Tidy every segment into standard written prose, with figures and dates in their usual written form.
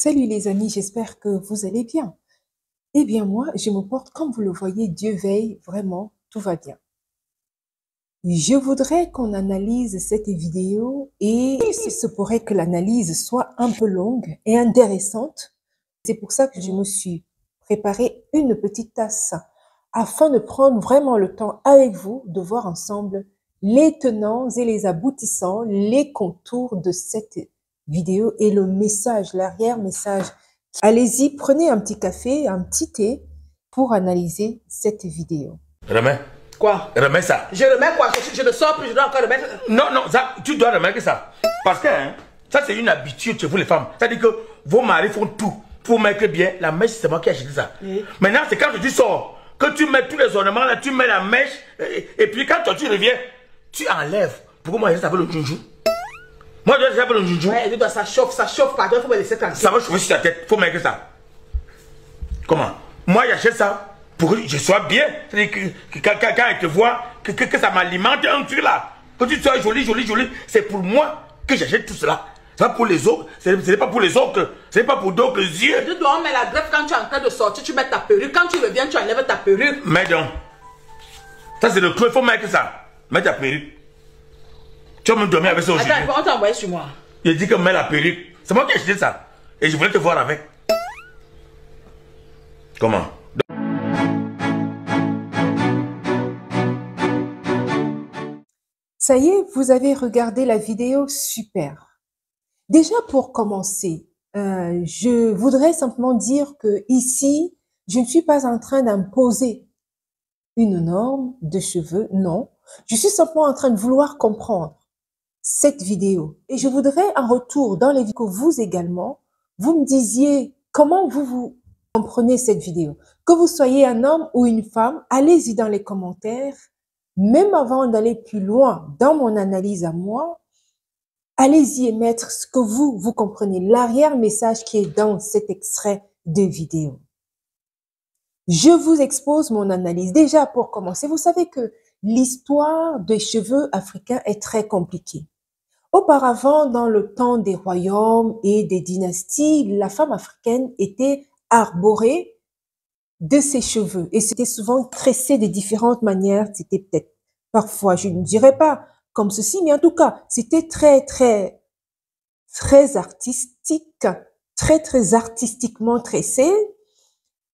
Salut les amis, j'espère que vous allez bien. Eh bien moi, je me porte comme vous le voyez, Dieu veille, vraiment, tout va bien. Je voudrais qu'on analyse cette vidéo et il se pourrait que l'analyse soit un peu longue et intéressante. C'est pour ça que je me suis préparé une petite tasse afin de prendre vraiment le temps avec vous de voir ensemble les tenants et les aboutissants, les contours de cette vidéo et le message, l'arrière-message. Allez-y, prenez un petit café, un petit thé pour analyser cette vidéo. Remets. Quoi? Remets ça. Je remets quoi? Je ne sors plus, je dois encore remettre. Non, non, ça, tu dois remettre ça. Parce que ça, c'est une habitude chez vous, les femmes. C'est-à-dire que vos maris font tout pour mettre bien la mèche, c'est moi qui ai acheté ça. Oui. Maintenant, c'est quand tu sors, que tu mets tous les ornements là, tu mets la mèche, et puis quand toi, tu reviens, tu enlèves. Pourquoi moi, ça s'appelle le junjou? Moi, je s'appelle le junjou. Ouais, ça chauffe, pardon, il faut me laisser tranquille. Ça va chauffer sur ta tête, faut mettre ça. Comment? Moi, j'achète ça pour que je sois bien. C'est-à-dire que quand elle te voit, que ça m'alimente un truc là. Que tu sois jolie. C'est pour moi que j'achète tout cela. C'est pas pour les autres. Ce n'est pas pour les autres. Ce n'est pas pour d'autres yeux. Tu dois mettre la greffe quand tu es en train de sortir, tu mets ta perruque. Quand tu reviens, tu enlèves ta perruque. Mais donc, ça c'est le truc, il faut mettre ça. Mets ta perruque. Tu vas me dormir avec ça aujourd'hui. Attends, on t'a envoyé sur moi. Je dis que mets la perruque. C'est moi qui ai acheté ça. Et je voulais te voir avec. Comment? Ça y est, vous avez regardé la vidéo, super. Déjà pour commencer, je voudrais simplement dire que ici, je ne suis pas en train d'imposer une norme de cheveux, non. Je suis simplement en train de vouloir comprendre cette vidéo. Et je voudrais en retour, dans les vidéos, que vous également, vous me disiez comment vous comprenez cette vidéo. Que vous soyez un homme ou une femme, allez-y dans les commentaires. Même avant d'aller plus loin dans mon analyse à moi, allez-y émettre ce que vous comprenez, l'arrière-message qui est dans cet extrait de vidéo. Je vous expose mon analyse. Déjà, pour commencer, vous savez que l'histoire des cheveux africains est très compliquée. Auparavant, dans le temps des royaumes et des dynasties, la femme africaine était arborée de ses cheveux et c'était souvent tressé de différentes manières. C'était peut-être parfois, je ne dirais pas comme ceci, mais en tout cas, c'était très artistique, très artistiquement tressé.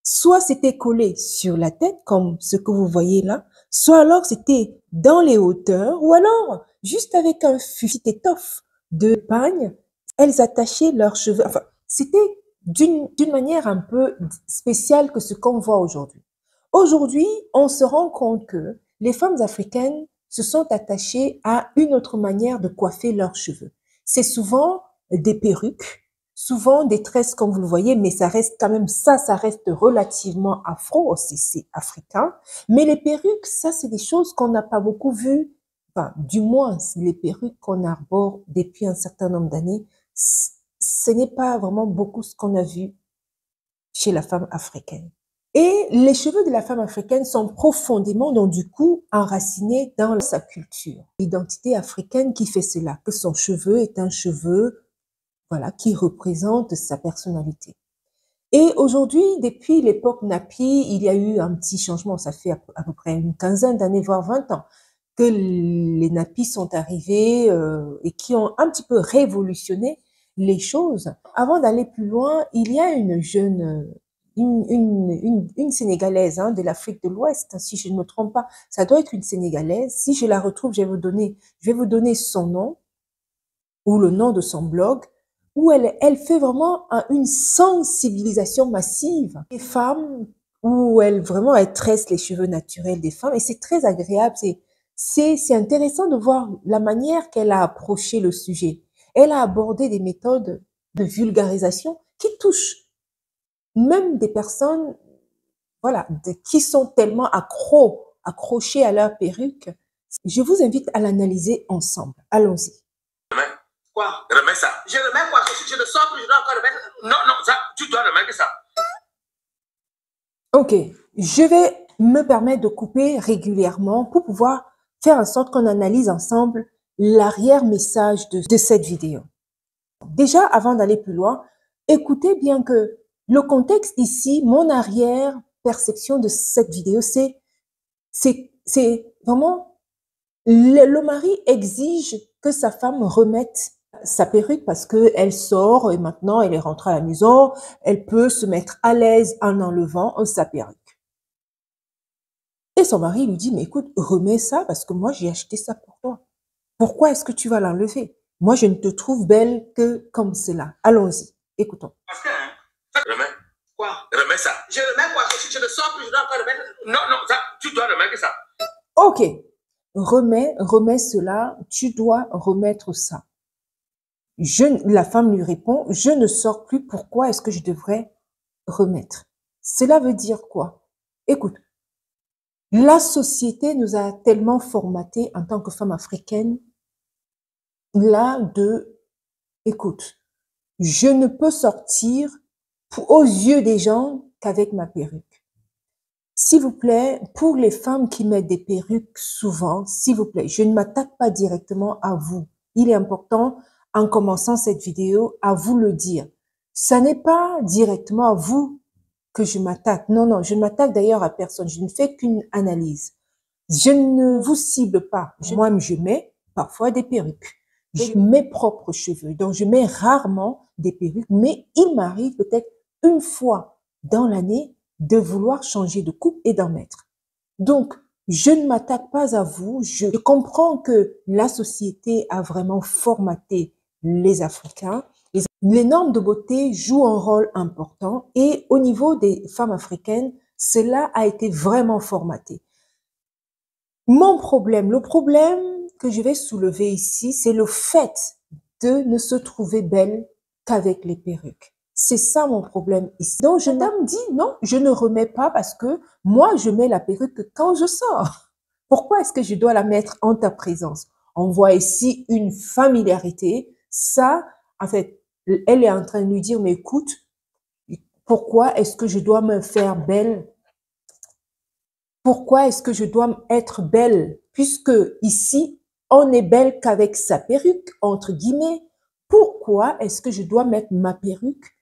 Soit c'était collé sur la tête, comme ce que vous voyez là, soit alors c'était dans les hauteurs, ou alors juste avec un fusil d'étoffe de pagne, elles attachaient leurs cheveux. Enfin, c'était d'une manière un peu spéciale que ce qu'on voit aujourd'hui. Aujourd'hui, on se rend compte que les femmes africaines se sont attachées à une autre manière de coiffer leurs cheveux. C'est souvent des perruques, souvent des tresses comme vous le voyez, mais ça reste quand même ça reste relativement afro aussi, c'est africain. Mais les perruques, ça c'est des choses qu'on n'a pas beaucoup vues. Enfin, du moins, les perruques qu'on arbore depuis un certain nombre d'années, ce n'est pas vraiment beaucoup ce qu'on a vu chez la femme africaine. Et les cheveux de la femme africaine sont profondément, donc du coup, enracinés dans sa culture. L'identité africaine qui fait cela, que son cheveu est un cheveu, voilà, qui représente sa personnalité. Et aujourd'hui, depuis l'époque Napi, il y a eu un petit changement. Ça fait à peu près une quinzaine d'années, voire 20 ans, que les Napis sont arrivés et qui ont un petit peu révolutionné les choses. Avant d'aller plus loin, il y a une jeune, une Sénégalaise de l'Afrique de l'Ouest, si je ne me trompe pas. Ça doit être une Sénégalaise. Si je la retrouve, je vais vous donner son nom ou le nom de son blog, où elle fait vraiment une sensibilisation massive des femmes, où elle tresse les cheveux naturels des femmes, et c'est très agréable, c'est intéressant de voir la manière qu'elle a approché le sujet. Elle a abordé des méthodes de vulgarisation qui touchent même des personnes, voilà, qui sont tellement accrochées à leur perruque. Je vous invite à l'analyser ensemble. Allons-y. Quoi? Remets ça. Je remets quoi? Je ne sors plus, je dois encore remettre. Non, ça, tu dois remettre ça. Ok, je vais me permettre de couper régulièrement pour pouvoir faire en sorte qu'on analyse ensemble l'arrière-message de cette vidéo. Déjà, avant d'aller plus loin, écoutez bien que le contexte ici, mon arrière-perception de cette vidéo, c'est vraiment, le mari exige que sa femme remette sa perruque parce qu'elle sort et maintenant elle est rentrée à la maison, elle peut se mettre à l'aise en enlevant sa perruque. Et son mari lui dit, mais écoute, remets ça parce que moi j'ai acheté ça pour toi. Pourquoi est-ce que tu vas l'enlever? Moi je ne te trouve belle que comme cela. Allons-y, écoutons. Parce que, remets. Quoi? Remets ça. Je remets quoi? Je le sors plus, je dois encore remettre. Non, non, ça, tu dois remettre ça. Ok, remets cela, tu dois remettre ça. La femme lui répond, je ne sors plus, pourquoi est-ce que je devrais remettre? Cela veut dire quoi? Écoute, la société nous a tellement formatés en tant que femmes africaines, écoute, je ne peux sortir aux yeux des gens qu'avec ma perruque. S'il vous plaît, pour les femmes qui mettent des perruques souvent, s'il vous plaît, je ne m'attaque pas directement à vous. Il est important, en commençant cette vidéo, à vous le dire. Ça n'est pas directement à vous que je m'attaque. Non, non, je ne m'attaque d'ailleurs à personne. Je ne fais qu'une analyse. Je ne vous cible pas. Moi, je mets parfois des perruques. J'ai mes propres cheveux, donc je mets rarement des perruques, mais il m'arrive peut-être une fois dans l'année de vouloir changer de coupe et d'en mettre. Donc, je ne m'attaque pas à vous. Je comprends que la société a vraiment formaté les Africains. Les normes de beauté jouent un rôle important et au niveau des femmes africaines, cela a été vraiment formaté. Mon problème, le problème que je vais soulever ici, c'est le fait de ne se trouver belle qu'avec les perruques. C'est ça mon problème ici. Donc, je me dis, non, je ne remets pas parce que moi, je mets la perruque quand je sors. Pourquoi est-ce que je dois la mettre en ta présence? On voit ici une familiarité. Ça, en fait, elle est en train de lui dire, mais écoute, pourquoi est-ce que je dois me faire belle? Pourquoi est-ce que je dois être belle? Puisque ici, on est belle qu'avec sa perruque, entre guillemets. Pourquoi est-ce que je dois mettre ma perruque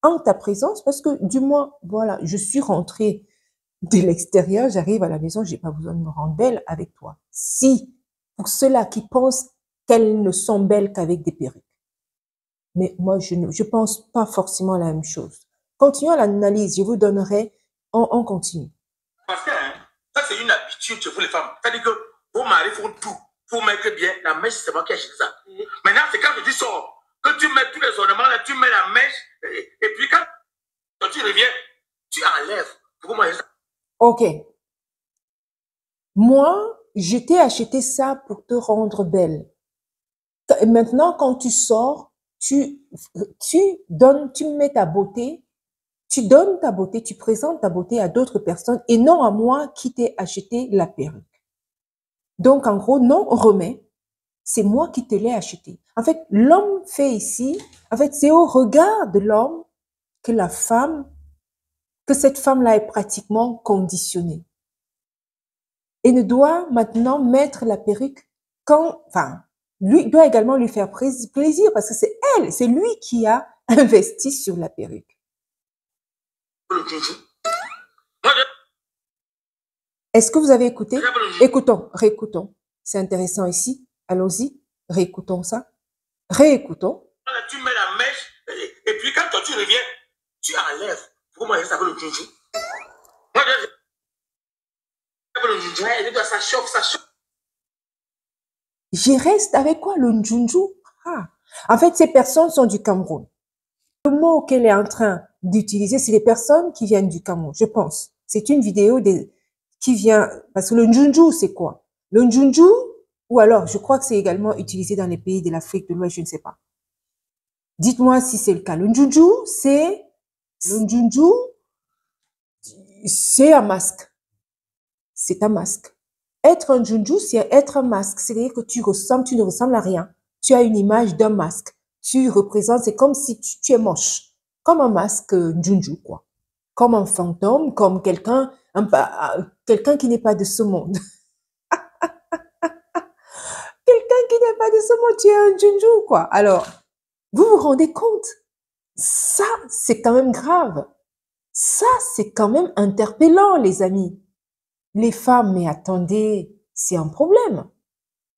en ta présence? Parce que du moins, voilà, je suis rentrée de l'extérieur, j'arrive à la maison, j'ai pas besoin de me rendre belle avec toi. Si, pour ceux-là qui pensent qu'elles ne sont belles qu'avec des perruques. Mais moi, je pense pas forcément la même chose. Continuons l'analyse, je vous donnerai, on continue. Parce que, ça c'est une habitude chez vous les femmes. C'est-à-dire que vos maris font tout pour mettre bien. La mèche, c'est moi qui ai acheté ça. Maintenant, c'est quand je dis sors, que tu mets tous les ornements, là, tu mets la mèche, et puis quand tu reviens, tu enlèves. Pour moi, ça. Ok. Moi, je t'ai acheté ça pour te rendre belle. Maintenant, quand tu sors, tu mets ta beauté, tu donnes ta beauté, tu présentes ta beauté à d'autres personnes et non à moi qui t'ai acheté la perruque. Donc, en gros, non, remets. C'est moi qui te l'ai acheté. En fait, l'homme fait ici, en fait, c'est au regard de l'homme que cette femme-là est pratiquement conditionnée. Et ne doit maintenant mettre la perruque lui doit également lui faire plaisir parce que c'est lui qui a investi sur la perruque. Est-ce que vous avez écouté? Écoutons, réécoutons. C'est intéressant ici. Allons-y, réécoutons ça. Réécoutons. Tu mets la mèche et puis quand toi tu reviens, tu enlèves. Pour moi, ça s'appelle le junju. Ça chauffe, ça chauffe. J'y reste avec quoi? Le njunju? En fait, ces personnes sont du Cameroun. Le mot qu'elle est en train d'utiliser, c'est les personnes qui viennent du Cameroun, je pense. C'est une vidéo qui vient... Parce que le njunju, c'est quoi? Le njunju, ou alors, je crois que c'est également utilisé dans les pays de l'Afrique de l'Ouest, je ne sais pas. Dites-moi si c'est le cas. Le njunju, c'est un masque. C'est un masque. Être un junju, c'est être un masque. C'est-à-dire que tu ne ressembles à rien. Tu as une image d'un masque. Tu représentes, c'est comme si tu es moche. Comme un masque junju, quoi. Comme un fantôme, comme quelqu'un qui n'est pas de ce monde. Quelqu'un qui n'est pas de ce monde, tu es un junju, quoi. Alors, vous vous rendez compte? Ça, c'est quand même grave. Ça, c'est quand même interpellant, les amis. Les femmes, mais attendez, c'est un problème.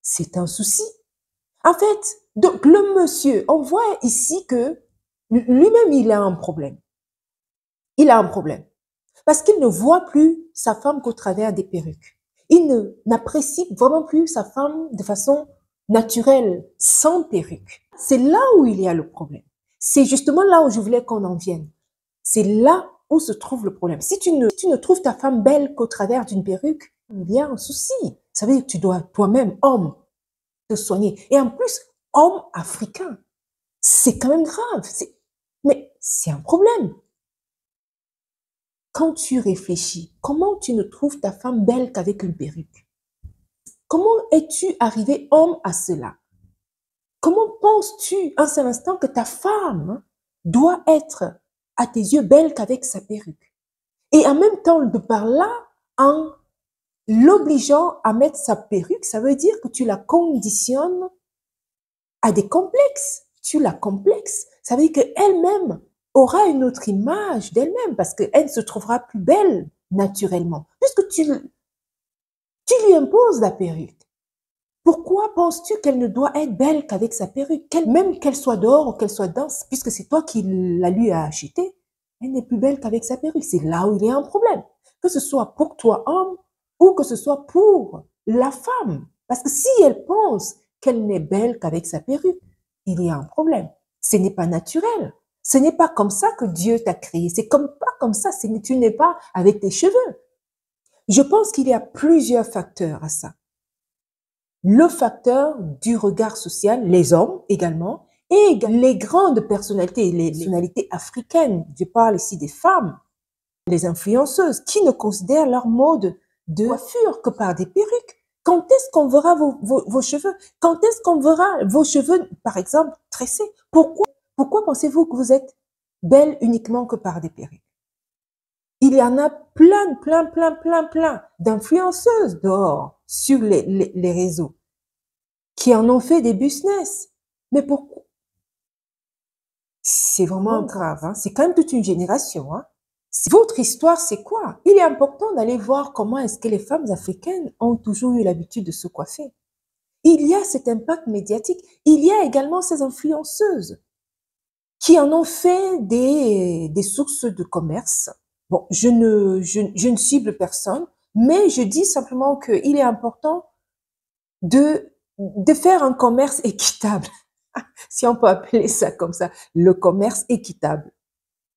C'est un souci. En fait, donc le monsieur, on voit ici que lui-même, il a un problème. Il a un problème. Parce qu'il ne voit plus sa femme qu'au travers des perruques. Il n'apprécie vraiment plus sa femme de façon naturelle, sans perruque. C'est là où il y a le problème. C'est justement là où je voulais qu'on en vienne. C'est là où se trouve le problème. Si tu ne trouves ta femme belle qu'au travers d'une perruque, il y a un souci. Ça veut dire que tu dois toi-même, homme, te soigner. Et en plus, homme africain, c'est quand même grave. Mais c'est un problème. Quand tu réfléchis, comment tu ne trouves ta femme belle qu'avec une perruque? Comment es-tu arrivé homme à cela? Comment penses-tu un seul instant que ta femme doit être à tes yeux belle qu'avec sa perruque? Et en même temps, de par là, en l'obligeant à mettre sa perruque, ça veut dire que tu la conditionnes à des complexes. Tu la complexes. Ça veut dire qu'elle-même aura une autre image d'elle-même parce qu'elle se trouvera plus belle naturellement. Puisque tu lui imposes la perruque. Pourquoi penses-tu qu'elle ne doit être belle qu'avec sa perruque? Même qu'elle soit dehors ou qu'elle soit dedans, puisque c'est toi qui la lui as acheté, elle n'est plus belle qu'avec sa perruque. C'est là où il y a un problème. Que ce soit pour toi, homme, ou que ce soit pour la femme. Parce que si elle pense qu'elle n'est belle qu'avec sa perruque, il y a un problème. Ce n'est pas naturel. Ce n'est pas comme ça que Dieu t'a créé. C'est pas comme ça. Tu n'es pas avec tes cheveux. Je pense qu'il y a plusieurs facteurs à ça. Le facteur du regard social, les hommes également, et les grandes personnalités, les personnalités africaines. Je parle ici des femmes, les influenceuses, qui ne considèrent leur mode de coiffure que par des perruques. Quand est-ce qu'on verra vos cheveux? Quand est-ce qu'on verra vos cheveux, par exemple, tressés? Pourquoi pensez-vous que vous êtes belle uniquement que par des perruques? Il y en a plein d'influenceuses dehors sur les réseaux qui en ont fait des business. Mais pourquoi? C'est vraiment grave, hein? C'est quand même toute une génération, hein? Votre histoire, c'est quoi? Il est important d'aller voir comment est-ce que les femmes africaines ont toujours eu l'habitude de se coiffer. Il y a cet impact médiatique. Il y a également ces influenceuses qui en ont fait des sources de commerce. Bon, je ne cible personne, mais je dis simplement qu'il est important de faire un commerce équitable, si on peut appeler ça comme ça, le commerce équitable.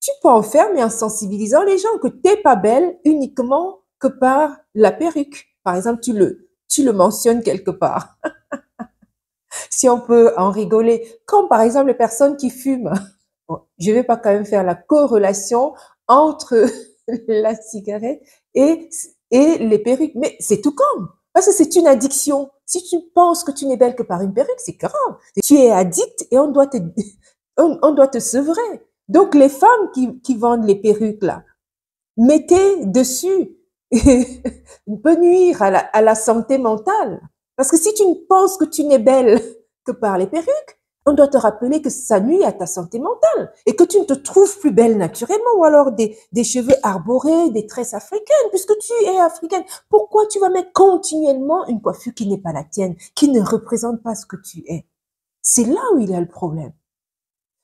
Tu peux en faire, mais en sensibilisant les gens que t'es pas belle uniquement que par la perruque. Par exemple, tu le mentionnes quelque part. Si on peut en rigoler, comme par exemple les personnes qui fument. Bon, je vais pas quand même faire la corrélation entre la cigarette et les perruques, mais c'est tout comme. Parce que c'est une addiction. Si tu penses que tu n'es belle que par une perruque, c'est grave. Tu es addict et on doit te sevrer. Donc, les femmes qui vendent les perruques, là, mettez dessus, peut nuire à la santé mentale. Parce que si tu ne penses que tu n'es belle que par les perruques, on doit te rappeler que ça nuit à ta santé mentale et que tu ne te trouves plus belle naturellement ou alors des cheveux arborés, des tresses africaines, puisque tu es africaine. Pourquoi tu vas mettre continuellement une coiffure qui n'est pas la tienne, qui ne représente pas ce que tu es? C'est là où il y a le problème.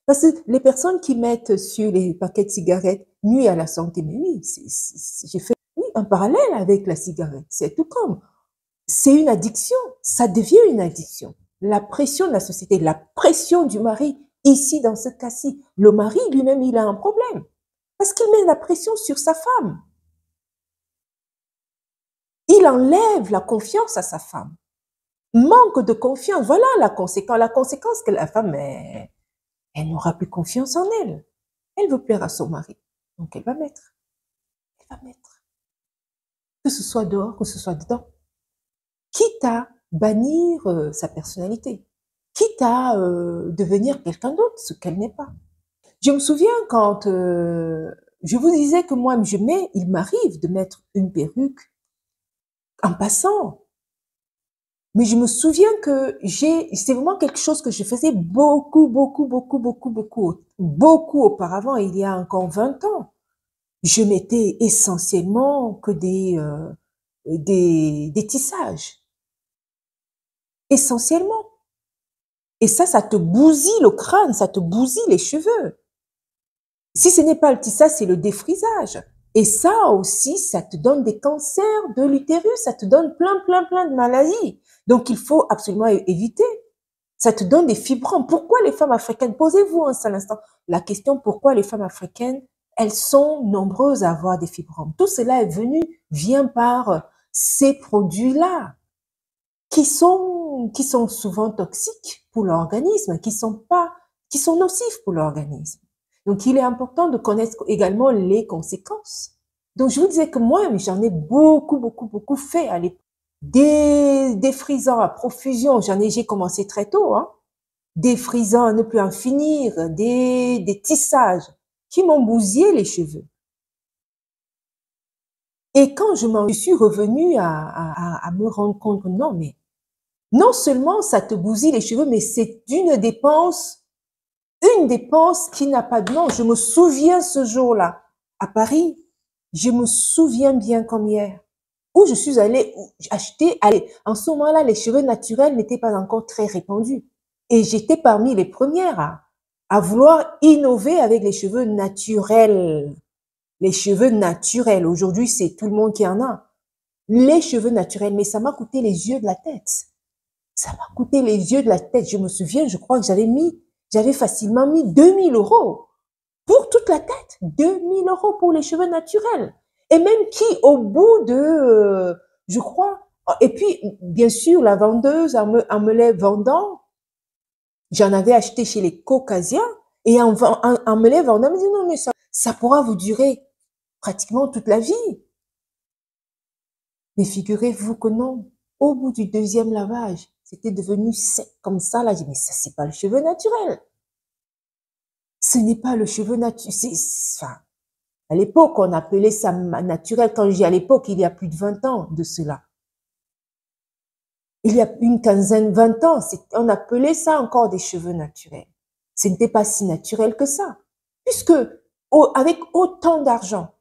Parce que les personnes qui mettent sur les paquets de cigarettes nuit à la santé, mais oui, j'ai fait un parallèle avec la cigarette. C'est tout comme. C'est une addiction. Ça devient une addiction. La pression de la société, la pression du mari, ici dans ce cas-ci, le mari lui-même, il a un problème. Parce qu'il met la pression sur sa femme. Il enlève la confiance à sa femme. Manque de confiance. Voilà la conséquence. La conséquence que la femme elle n'aura plus confiance en elle. Elle veut plaire à son mari. Donc, elle va mettre. Que ce soit dehors, que ce soit dedans. Quitte à bannir sa personnalité. Quitte à devenir quelqu'un d'autre, ce qu'elle n'est pas. Je me souviens quand je vous disais que moi, il m'arrive de mettre une perruque en passant. Mais je me souviens que c'est vraiment quelque chose que je faisais beaucoup auparavant, il y a encore 20 ans. Je mettais essentiellement que des tissages. Essentiellement. Et ça te bousille le crâne, ça te bousille les cheveux. Si ce n'est pas le tissage, c'est le défrisage. Et ça aussi, ça te donne des cancers de l'utérus, ça te donne plein de maladies. Donc, il faut absolument éviter. Ça te donne des fibromes. Pourquoi les femmes africaines, posez-vous un seul instant la question, pourquoi les femmes africaines, elles sont nombreuses à avoir des fibromes? Tout cela vient par ces produits-là, qui sont souvent toxiques pour l'organisme, qui sont nocifs pour l'organisme. Donc, il est important de connaître également les conséquences. Donc, je vous disais que moi, j'en ai beaucoup fait à l'époque. Des frisants à profusion, j'ai commencé très tôt, hein. Des frisants à ne plus en finir, des tissages qui m'ont bousillé les cheveux. Et quand je suis revenue à me rendre compte que non, mais non seulement ça te bousille les cheveux, mais c'est une dépense qui n'a pas de nom. Je me souviens ce jour-là, à Paris, je me souviens bien comme hier, où je suis allée acheter, en ce moment-là, les cheveux naturels n'étaient pas encore très répandus. Et j'étais parmi les premières à vouloir innover avec les cheveux naturels. Les cheveux naturels, aujourd'hui, c'est tout le monde qui en a. Les cheveux naturels, mais ça m'a coûté les yeux de la tête. Ça m'a coûté les yeux de la tête. Je me souviens, je crois que j'avais facilement mis 2000 € pour toute la tête. 2000 € pour les cheveux naturels. Et même qui, au bout de, je crois, et puis, bien sûr, la vendeuse, en me les vendant, j'en avais acheté chez les Caucasiens, et en me les vendant, elle me dit, non, mais ça pourra vous durer pratiquement toute la vie. Mais figurez-vous que non, au bout du deuxième lavage, c'était devenu sec comme ça, là, j'ai dit, mais ça, c'est pas le cheveu naturel. Ce n'est pas le cheveu naturel, enfin, à l'époque, on appelait ça naturel. Quand je dis à l'époque, il y a plus de 20 ans de cela. Il y a une quinzaine, 20 ans, on appelait ça encore des cheveux naturels. Ce n'était pas si naturel que ça. Puisque, avec autant d'argent,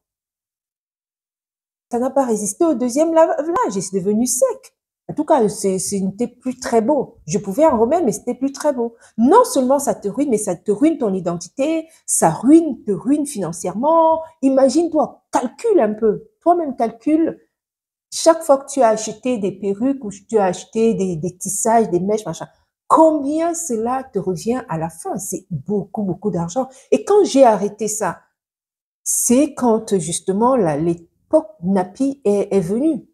ça n'a pas résisté au deuxième lavage et c'est devenu sec. En tout cas, ce n'était plus très beau. Je pouvais en remettre, mais c'était plus très beau. Non seulement ça te ruine, mais ça te ruine ton identité, te ruine financièrement. Imagine-toi, calcule un peu. Toi-même calcule. Chaque fois que tu as acheté des perruques ou tu as acheté des tissages, des mèches, machin, combien cela te revient à la fin? C'est beaucoup d'argent. Et quand j'ai arrêté ça, c'est quand justement l'époque Napi est venue.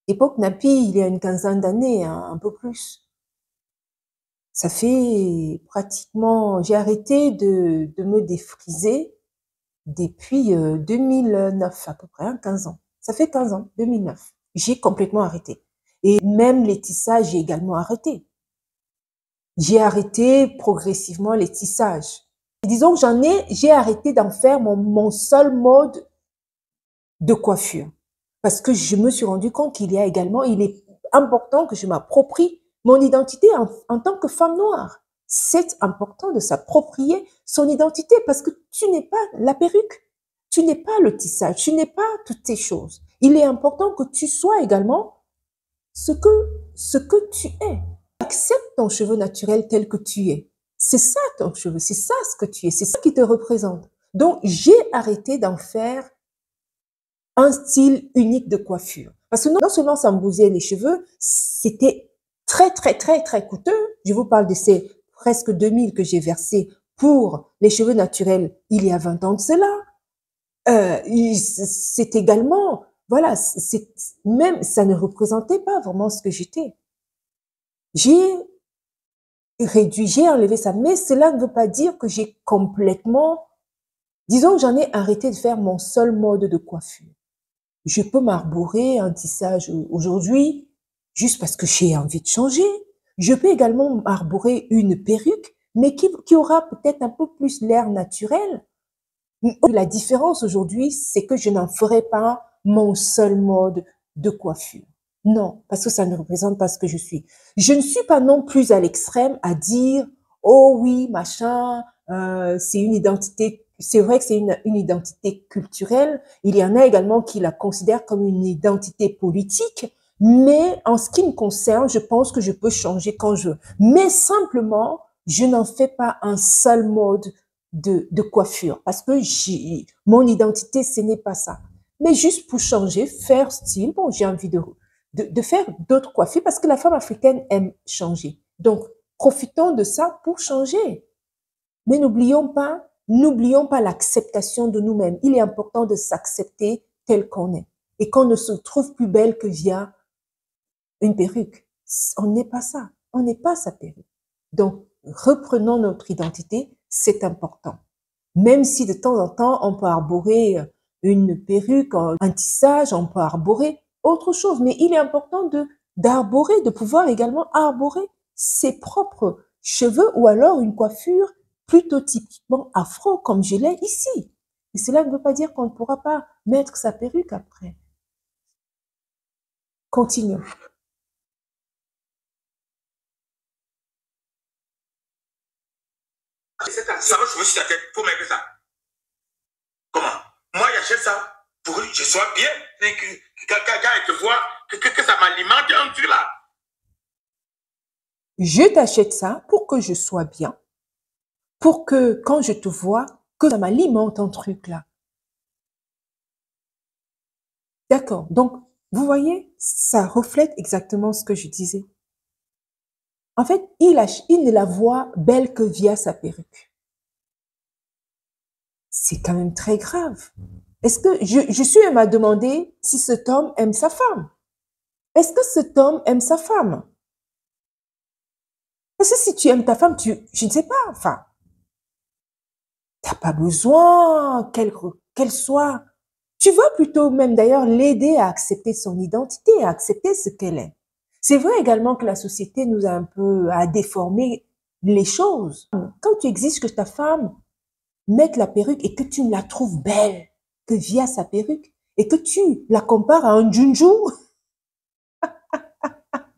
L'époque Napi, il y a une quinzaine d'années, hein, un peu plus. Ça fait pratiquement, j'ai arrêté de me défriser depuis 2009 à peu près, hein, 15 ans. Ça fait 15 ans, 2009. J'ai complètement arrêté. Et même les tissages, j'ai également arrêté. J'ai arrêté progressivement les tissages. Et disons que j'ai arrêté d'en faire mon seul mode de coiffure. Parce que je me suis rendu compte il est important que je m'approprie mon identité en tant que femme noire. C'est important de s'approprier son identité parce que tu n'es pas la perruque, tu n'es pas le tissage, tu n'es pas toutes ces choses. Il est important que tu sois également ce que tu es. Accepte ton cheveu naturel tel que tu es. C'est ça ton cheveu, c'est ça ce que tu es, c'est ça qui te représente. Donc, j'ai arrêté d'en faire un style unique de coiffure. Parce que non seulement ça me bousillait les cheveux, c'était très coûteux. Je vous parle de ces presque 2000 que j'ai versés pour les cheveux naturels il y a 20 ans de cela. C'est également, voilà, même ça ne représentait pas vraiment ce que j'étais. J'ai réduit, j'ai enlevé ça, mais cela ne veut pas dire que j'ai complètement, disons que j'en ai arrêté de faire mon seul mode de coiffure. Je peux m'arborer un tissage aujourd'hui juste parce que j'ai envie de changer. Je peux également m'arborer une perruque, mais qui aura peut-être un peu plus l'air naturel. La différence aujourd'hui, c'est que je n'en ferai pas mon seul mode de coiffure. Non, parce que ça ne représente pas ce que je suis. Je ne suis pas non plus à l'extrême à dire, oh oui, machin, c'est une identité, c'est vrai que c'est une identité culturelle. Il y en a également qui la considèrent comme une identité politique, mais en ce qui me concerne, je pense que je peux changer quand je veux. Mais simplement, je n'en fais pas un seul mode de coiffure, parce que mon identité, ce n'est pas ça. Mais juste pour changer, faire style, bon, j'ai envie de faire d'autres coiffures parce que la femme africaine aime changer. Donc, profitons de ça pour changer. Mais n'oublions pas l'acceptation de nous-mêmes. Il est important de s'accepter tel qu'on est et qu'on ne se trouve plus belle que via une perruque. On n'est pas ça. On n'est pas sa perruque. Donc, reprenons notre identité, c'est important. Même si de temps en temps, on peut arborer une perruque, un tissage, on peut arborer autre chose. Mais il est important d'arborer, de pouvoir également arborer ses propres cheveux ou alors une coiffure plutôt typiquement afro comme je l'ai ici. Et cela ne veut pas dire qu'on ne pourra pas mettre sa perruque après. Continuons. Ça va jouer sur ta tête pour mettre ça. Comment? Moi, j'achète ça pour que je sois bien. Et que quelqu'un te voit, que ça m'alimente un truc là. Je t'achète ça pour que je sois bien. Pour que quand je te vois, que ça m'alimente un truc là. D'accord. Donc, vous voyez, ça reflète exactement ce que je disais. En fait, il ne la voit belle que via sa perruque. C'est quand même très grave. Est-ce que je suis même à demander si cet homme aime sa femme? Est-ce que cet homme aime sa femme? Parce que si tu aimes ta femme, je ne sais pas, enfin, t'as pas besoin qu'elle soit. Tu vas plutôt même d'ailleurs l'aider à accepter son identité, à accepter ce qu'elle est. C'est vrai également que la société nous a un peu à déformer les choses. Quand tu exiges que ta femme mette la perruque et que tu ne la trouves belle que via sa perruque et que tu la compares à un Junju,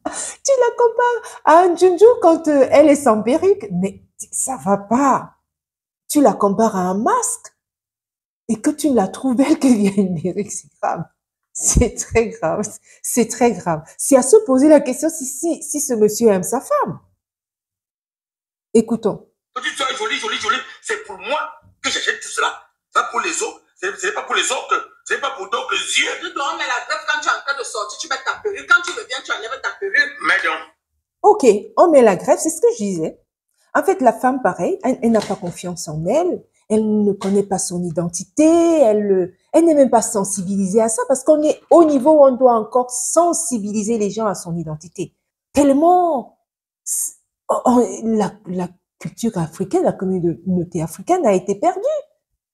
tu la compares à un Junju quand elle est sans perruque, mais ça va pas. Tu la compares à un masque et que tu ne la trouves belle que via une perruque, c'est grave. C'est très grave. C'est très grave. C'est à se poser la question si ce monsieur aime sa femme. Écoutons. Que tu sois jolie, c'est pour moi que j'achète tout cela. Ça pour les autres. Ce n'est pas pour les autres. Ce n'est pas pour d'autres yeux. Tu dois mettre la greffe quand tu es en train de sortir, tu mets ta perruque. Quand tu reviens, tu enlèves ta perruque. Mais donc. Ok, on met la greffe, c'est ce que je disais. En fait, la femme, pareil, elle n'a pas confiance en elle. Elle ne connaît pas son identité, elle n'est même pas sensibilisée à ça parce qu'on est au niveau où on doit encore sensibiliser les gens à son identité. Tellement la culture africaine, la communauté africaine a été perdue,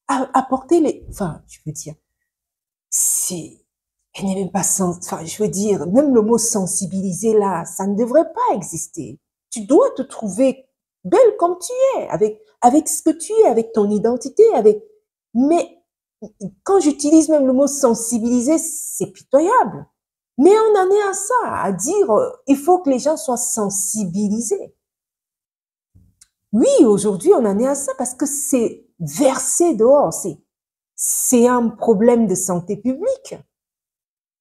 a porté enfin, je veux dire, elle n'est même pas enfin, je veux dire, même le mot sensibiliser là, ça ne devrait pas exister. Tu dois te trouver belle comme tu es, avec ce que tu es, avec ton identité, mais quand j'utilise même le mot sensibiliser, c'est pitoyable. Mais on en est à ça, à dire, il faut que les gens soient sensibilisés. Oui, aujourd'hui, on en est à ça parce que c'est versé dehors, c'est un problème de santé publique.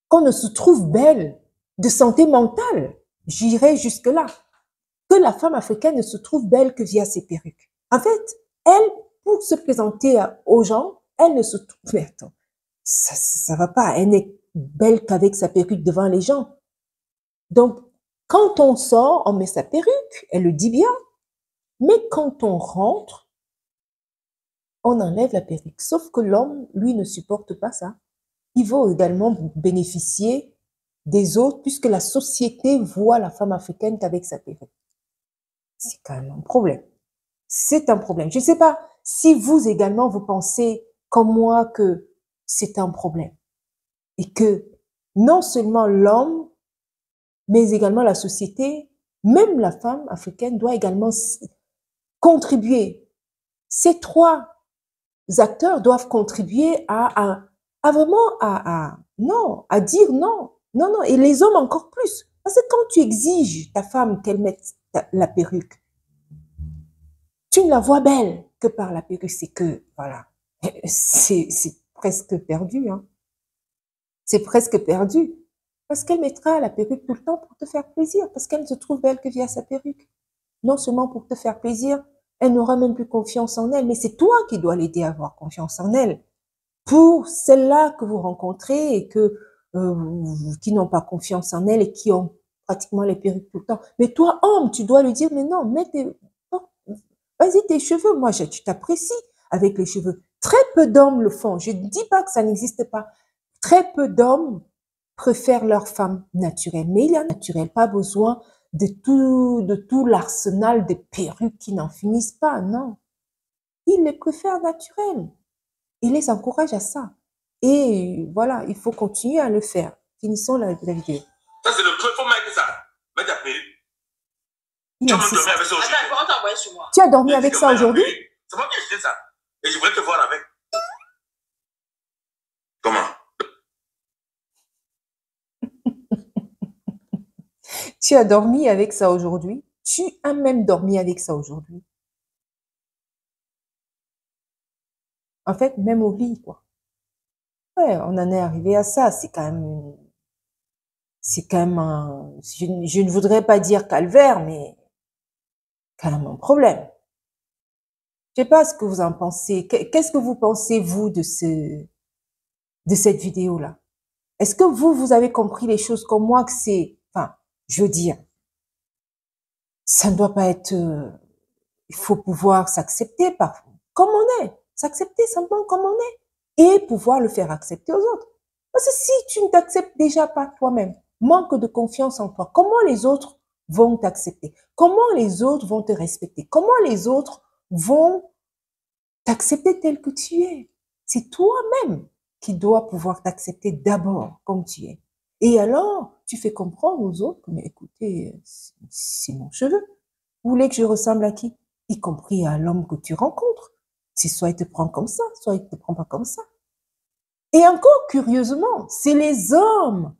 Qu'on ne se trouve belle, de santé mentale, j'irai jusque-là. Que la femme africaine ne se trouve belle que via ses perruques. En fait, elle, pour se présenter aux gens, elle ne se trouve... Mais attends, ça va pas. Elle n'est belle qu'avec sa perruque devant les gens. Donc, quand on sort, on met sa perruque, elle le dit bien. Mais quand on rentre, on enlève la perruque. Sauf que l'homme, lui, ne supporte pas ça. Il veut également bénéficier des autres puisque la société voit la femme africaine qu'avec sa perruque. C'est quand même un problème. C'est un problème. Je ne sais pas si vous également, vous pensez comme moi que c'est un problème. Et que non seulement l'homme, mais également la société, même la femme africaine doit également contribuer. Ces trois acteurs doivent contribuer à dire non. Non, non, et les hommes encore plus. Parce que quand tu exiges ta femme qu'elle mette la perruque, tu ne la vois belle que par la perruque. C'est que, voilà, c'est presque perdu, hein. C'est presque perdu. Parce qu'elle mettra la perruque tout le temps pour te faire plaisir, parce qu'elle ne se trouve belle que via sa perruque. Non seulement pour te faire plaisir, elle n'aura même plus confiance en elle, mais c'est toi qui dois l'aider à avoir confiance en elle. Pour celles-là que vous rencontrez et qui n'ont pas confiance en elle et qui ont pratiquement les perruques tout le temps. Mais toi, homme, tu dois lui dire, mais non, non, vas-y tes cheveux, moi, tu t'apprécies avec les cheveux. Très peu d'hommes le font. Je ne dis pas que ça n'existe pas. Très peu d'hommes préfèrent leur femme naturelle. Mais il y a naturel, pas besoin de tout l'arsenal de perruques qui n'en finissent pas, non. Ils les préfèrent naturels. Ils les encouragent à ça. Et voilà, il faut continuer à le faire. Finissons la vidéo. Ça, c'est le truc, il faut mettre ça. Mettre ta perruque. Tu as dormi avec ça aujourd'hui. Attends, comment t'envoyer sur moi? Tu as dormi avec ça aujourd'hui? C'est moi qui ai acheté ça. Et je voulais te voir avec. Comment? Tu as dormi avec ça aujourd'hui? Tu as même dormi avec ça aujourd'hui? En fait, même au lit, quoi. Ouais, on en est arrivé à ça. C'est quand même je ne voudrais pas dire calvaire, mais quand même un problème. Je sais pas ce que vous en pensez. Qu'est-ce que vous pensez, vous, de cette vidéo-là? Est-ce que vous avez compris les choses comme moi que c'est, enfin, je veux dire, ça ne doit pas être, il faut pouvoir s'accepter comme on est, s'accepter simplement comme on est et pouvoir le faire accepter aux autres. Parce que si tu ne t'acceptes déjà pas toi-même, manque de confiance en toi, comment les autres vont t'accepter? Comment les autres vont te respecter? Comment les autres vont t'accepter tel que tu es? C'est toi-même qui dois pouvoir t'accepter d'abord comme tu es. Et alors, tu fais comprendre aux autres que, mais écoutez, c'est mon cheveu. Vous voulez que je ressemble à qui? Y compris à l'homme que tu rencontres. C'est soit il te prend comme ça, soit il te prend pas comme ça. Et encore, curieusement, c'est les hommes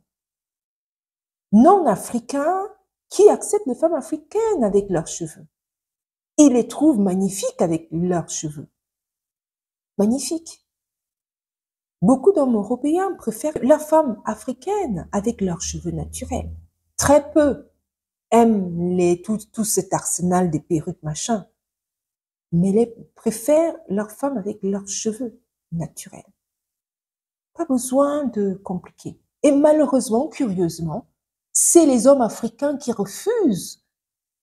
non africains qui acceptent les femmes africaines avec leurs cheveux. Et les trouvent magnifiques avec leurs cheveux. Magnifiques. Beaucoup d'hommes européens préfèrent leurs femmes africaines avec leurs cheveux naturels. Très peu aiment tout cet arsenal des perruques machin, mais les préfèrent leurs femmes avec leurs cheveux naturels. Pas besoin de compliquer. Et malheureusement, curieusement, c'est les hommes africains qui refusent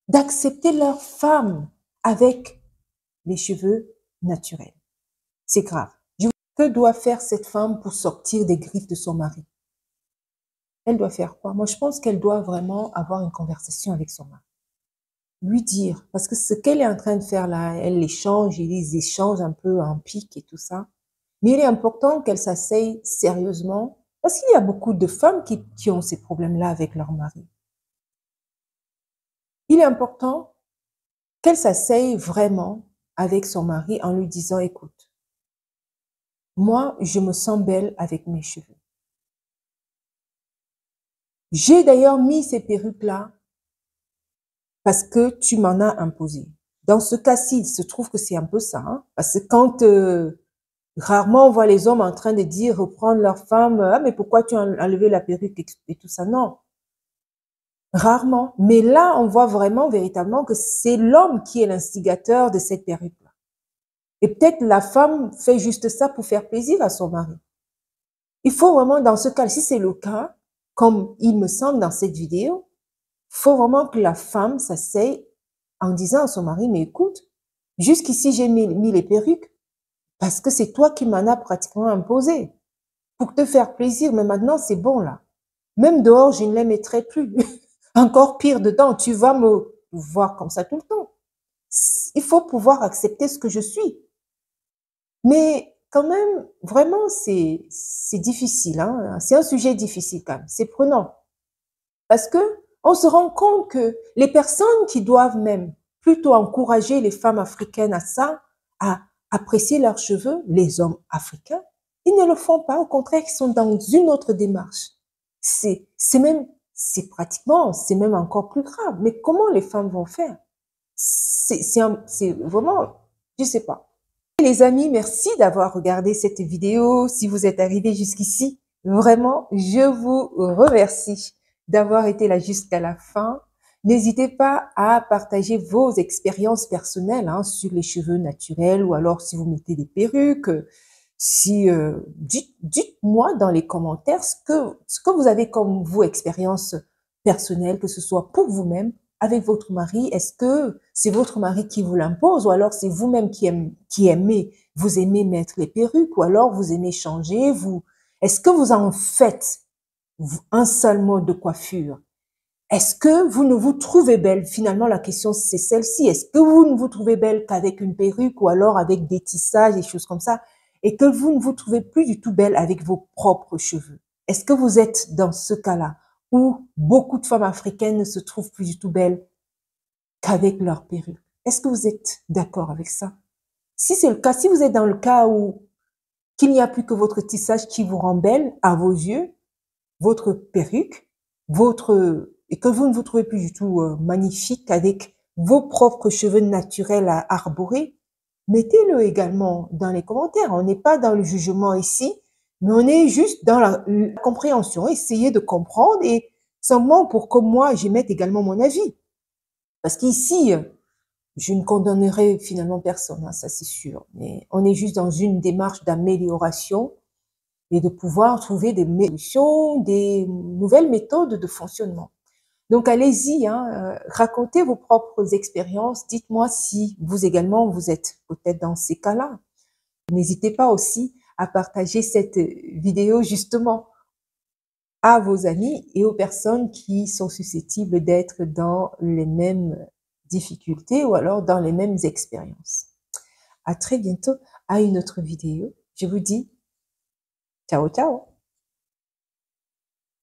d'accepter leurs femmes avec les cheveux naturels. C'est grave. Que doit faire cette femme pour sortir des griffes de son mari? Elle doit faire quoi? Moi, je pense qu'elle doit vraiment avoir une conversation avec son mari. Lui dire, parce que ce qu'elle est en train de faire là, elle échange, ils échangent un peu en pique et tout ça. Mais il est important qu'elle s'asseye sérieusement, parce qu'il y a beaucoup de femmes qui ont ces problèmes-là avec leur mari. Il est important qu'elle s'asseye vraiment avec son mari en lui disant, écoute, moi, je me sens belle avec mes cheveux. J'ai d'ailleurs mis ces perruques-là parce que tu m'en as imposé. Dans ce cas-ci, il se trouve que c'est un peu ça, hein, parce que quand rarement on voit les hommes en train de dire, reprendre leur femme, ah mais pourquoi tu as enlevé la perruque et tout ça, non. Rarement. Mais là, on voit vraiment, véritablement, que c'est l'homme qui est l'instigateur de cette perruque-là. Et peut-être la femme fait juste ça pour faire plaisir à son mari. Il faut vraiment, dans ce cas, si c'est le cas, comme il me semble dans cette vidéo, il faut vraiment que la femme s'asseye en disant à son mari, mais écoute, jusqu'ici j'ai mis les perruques parce que c'est toi qui m'en as pratiquement imposé pour te faire plaisir, mais maintenant c'est bon là. Même dehors, je ne les mettrai plus. Encore pire dedans, tu vas me voir comme ça tout le temps. Il faut pouvoir accepter ce que je suis. Mais quand même, vraiment, c'est difficile. Hein? C'est un sujet difficile quand même. C'est prenant. Parce que on se rend compte que les personnes qui doivent même plutôt encourager les femmes africaines à ça, à apprécier leurs cheveux, les hommes africains, ils ne le font pas. Au contraire, ils sont dans une autre démarche. c'est même, c'est même encore plus grave. Mais comment les femmes vont faire? C'est vraiment, je sais pas. Les amis, merci d'avoir regardé cette vidéo. Si vous êtes arrivés jusqu'ici, vraiment, je vous remercie d'avoir été là jusqu'à la fin. N'hésitez pas à partager vos expériences personnelles hein, sur les cheveux naturels ou alors si vous mettez des perruques. Dites-moi dans les commentaires ce que vous avez comme vous expérience personnelle, que ce soit pour vous-même, avec votre mari. Est-ce que c'est votre mari qui vous l'impose ou alors c'est vous-même qui aimez, vous aimez mettre les perruques ou alors vous aimez changer, est-ce que vous en faites un seul mode de coiffure? Est-ce que vous ne vous trouvez belle? Finalement, la question, c'est celle-ci. Est-ce que vous ne vous trouvez belle qu'avec une perruque ou alors avec des tissages, des choses comme ça, et que vous ne vous trouvez plus du tout belle avec vos propres cheveux? Est-ce que vous êtes dans ce cas-là où beaucoup de femmes africaines ne se trouvent plus du tout belles qu'avec leur perruque? Est-ce que vous êtes d'accord avec ça? Si c'est le cas, si vous êtes dans le cas où qu'il n'y a plus que votre tissage qui vous rend belle à vos yeux, votre perruque, et que vous ne vous trouvez plus du tout magnifique avec vos propres cheveux naturels à arborer, mettez-le également dans les commentaires. On n'est pas dans le jugement ici, mais on est juste dans la compréhension. Essayez de comprendre et simplement pour que moi, j'y mette également mon avis. Parce qu'ici, je ne condamnerai finalement personne, hein, ça c'est sûr. Mais on est juste dans une démarche d'amélioration et de pouvoir trouver des solutions, des nouvelles méthodes de fonctionnement. Donc allez-y, hein, racontez vos propres expériences. Dites-moi si vous également, vous êtes peut-être dans ces cas-là. N'hésitez pas aussi à partager cette vidéo justement à vos amis et aux personnes qui sont susceptibles d'être dans les mêmes difficultés ou alors dans les mêmes expériences. À très bientôt à une autre vidéo. Je vous dis ciao, ciao.